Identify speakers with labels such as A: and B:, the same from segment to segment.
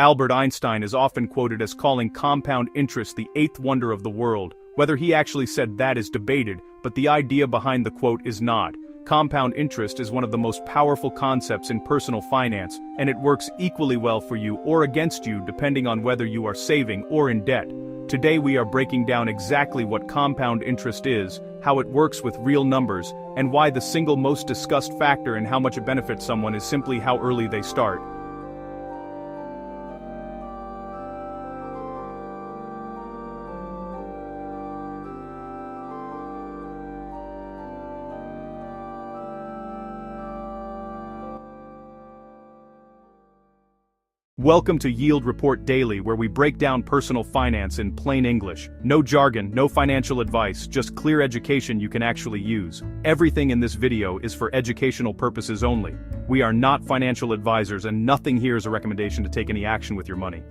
A: Albert Einstein is often quoted as calling compound interest the eighth wonder of the world. Whether he actually said that is debated, but the idea behind the quote is not. Compound interest is one of the most powerful concepts in personal finance, and it works equally well for you or against you depending on whether you are saving or in debt. Today we are breaking down exactly what compound interest is, how it works with real numbers, and why the single most discussed factor in how much it benefits someone is simply how early they start. Welcome to Yield Report Daily, where we break down personal finance in plain English. No jargon, no financial advice, just clear education you can actually use. Everything in this video is for educational purposes only. We are not financial advisors, and nothing here is a recommendation to take any action with your money.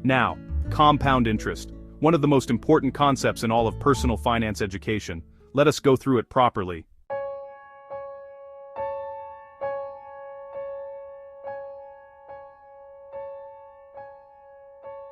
A: Now, compound interest. One of the most important concepts in all of personal finance education. Let us go through it properly.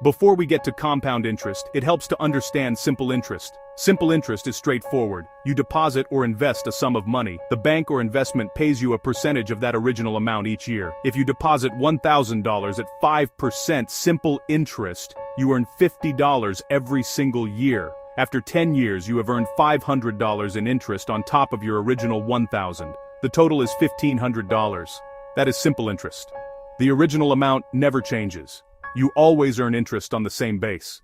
A: Before we get to compound interest, it helps to understand simple interest. Simple interest is straightforward. You deposit or invest a sum of money. The bank or investment pays you a percentage of that original amount each year. If you deposit $1,000 at 5% simple interest, you earn $50 every single year. After 10 years, you have earned $500 in interest on top of your original $1,000. The total is $1,500. That is simple interest. The original amount never changes. You always earn interest on the same base.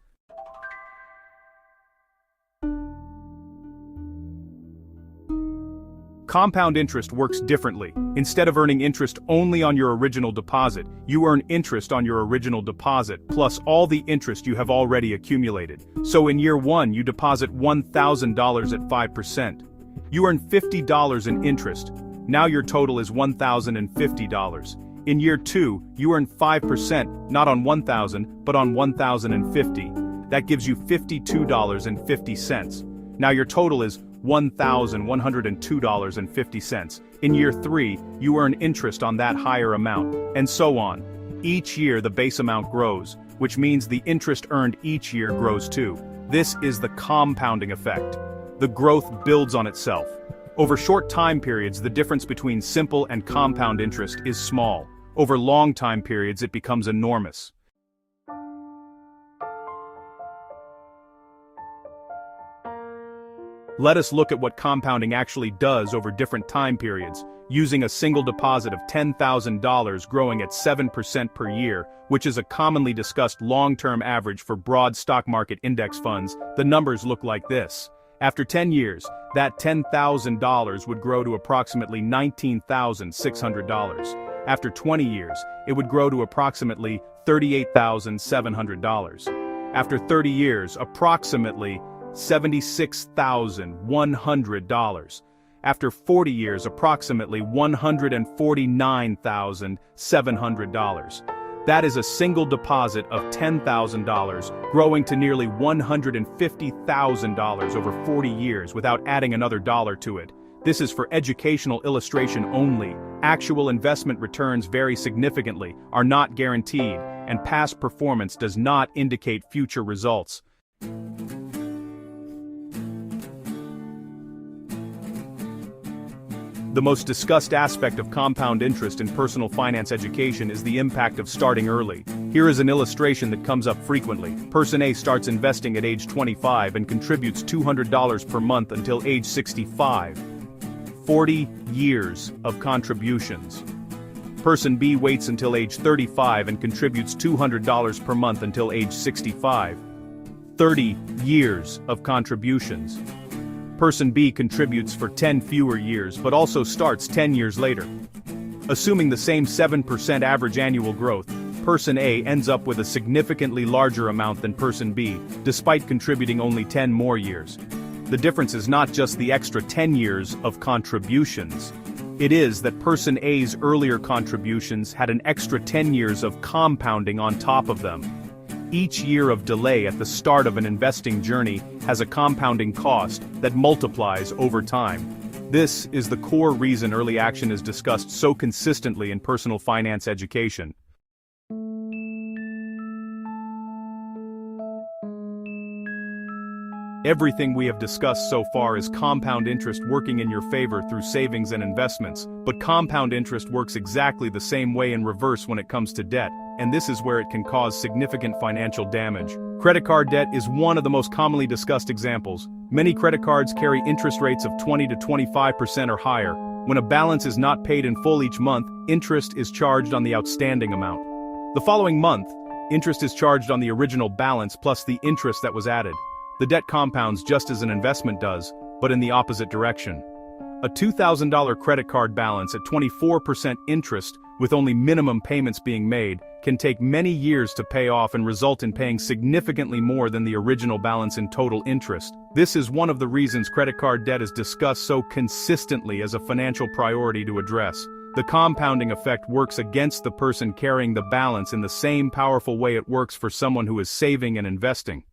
A: Compound interest works differently. Instead of earning interest only on your original deposit, you earn interest on your original deposit, plus all the interest you have already accumulated. So in year one, you deposit $1,000 at 5%. You earn $50 in interest. Now your total is $1,050. In year two, you earn 5%, not on $1,000, but on $1,050. That gives you $52.50. Now your total is $1,102.50. In year three, you earn interest on that higher amount, and so on. Each year the base amount grows, which means the interest earned each year grows too. This is the compounding effect. The growth builds on itself. Over short time periods, the difference between simple and compound interest is small. Over long time periods, it becomes enormous. Let us look at what compounding actually does over different time periods, using a single deposit of $10,000 growing at 7% per year, which is a commonly discussed long-term average for broad stock market index funds. The numbers look like this. After 10 years, that $10,000 would grow to approximately $19,600. After 20 years, it would grow to approximately $38,700. After 30 years, approximately $76,100. After 40 years, approximately $149,700. That is a single deposit of $10,000 growing to nearly $150,000 over 40 years without adding another dollar to it. This is for educational illustration only. Actual investment returns vary significantly, are not guaranteed, and past performance does not indicate future results. The most discussed aspect of compound interest in personal finance education is the impact of starting early. Here is an illustration that comes up frequently. Person A starts investing at age 25 and contributes $200 per month until age 65. 40 years of contributions. Person B waits until age 35 and contributes $200 per month until age 65. 30 years of contributions. Person B contributes for 10 fewer years but also starts 10 years later. Assuming the same 7% average annual growth, Person A ends up with a significantly larger amount than Person B, despite contributing only 10 more years. The difference is not just the extra 10 years of contributions. It is that Person A's earlier contributions had an extra 10 years of compounding on top of them. Each year of delay at the start of an investing journey has a compounding cost that multiplies over time. This is the core reason early action is discussed so consistently in personal finance education. Everything we have discussed so far is compound interest working in your favor through savings and investments, but compound interest works exactly the same way in reverse when it comes to debt, and this is where it can cause significant financial damage. Credit card debt is one of the most commonly discussed examples. Many credit cards carry interest rates of 20 to 25% or higher. When a balance is not paid in full each month, interest is charged on the outstanding amount. The following month, interest is charged on the original balance plus the interest that was added. The debt compounds just as an investment does, but in the opposite direction. A $2,000 credit card balance at 24% interest, with only minimum payments being made, can take many years to pay off and result in paying significantly more than the original balance in total interest. This is one of the reasons credit card debt is discussed so consistently as a financial priority to address. The compounding effect works against the person carrying the balance in the same powerful way it works for someone who is saving and investing.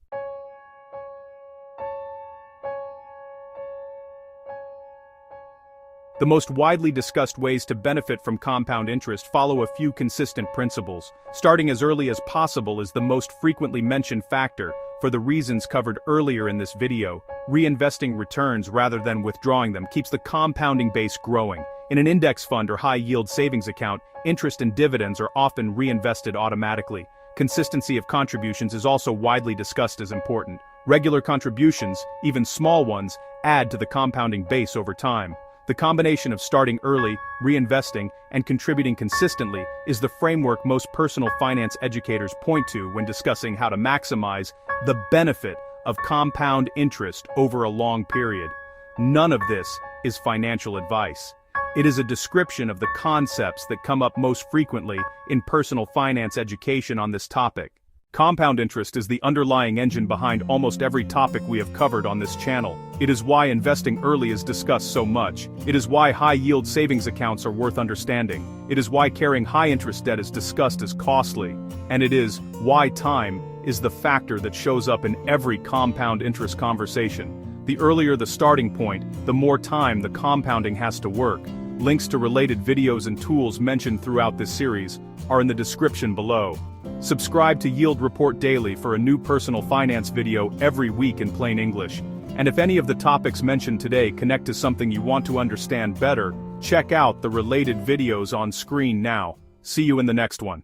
A: The most widely discussed ways to benefit from compound interest follow a few consistent principles. Starting as early as possible is the most frequently mentioned factor, for the reasons covered earlier in this video. Reinvesting returns rather than withdrawing them keeps the compounding base growing. In an index fund or high-yield savings account, interest and dividends are often reinvested automatically. Consistency of contributions is also widely discussed as important. Regular contributions, even small ones, add to the compounding base over time. The combination of starting early, reinvesting, and contributing consistently is the framework most personal finance educators point to when discussing how to maximize the benefit of compound interest over a long period. None of this is financial advice. It is a description of the concepts that come up most frequently in personal finance education on this topic. Compound interest is the underlying engine behind almost every topic we have covered on this channel. It is why investing early is discussed so much. It is why high-yield savings accounts are worth understanding. It is why carrying high-interest debt is discussed as costly. And it is why time is the factor that shows up in every compound interest conversation. The earlier the starting point, the more time the compounding has to work. Links to related videos and tools mentioned throughout this series are in the description below. Subscribe to Yield Report Daily for a new personal finance video every week in plain English. And if any of the topics mentioned today connect to something you want to understand better, check out the related videos on screen now. See you in the next one.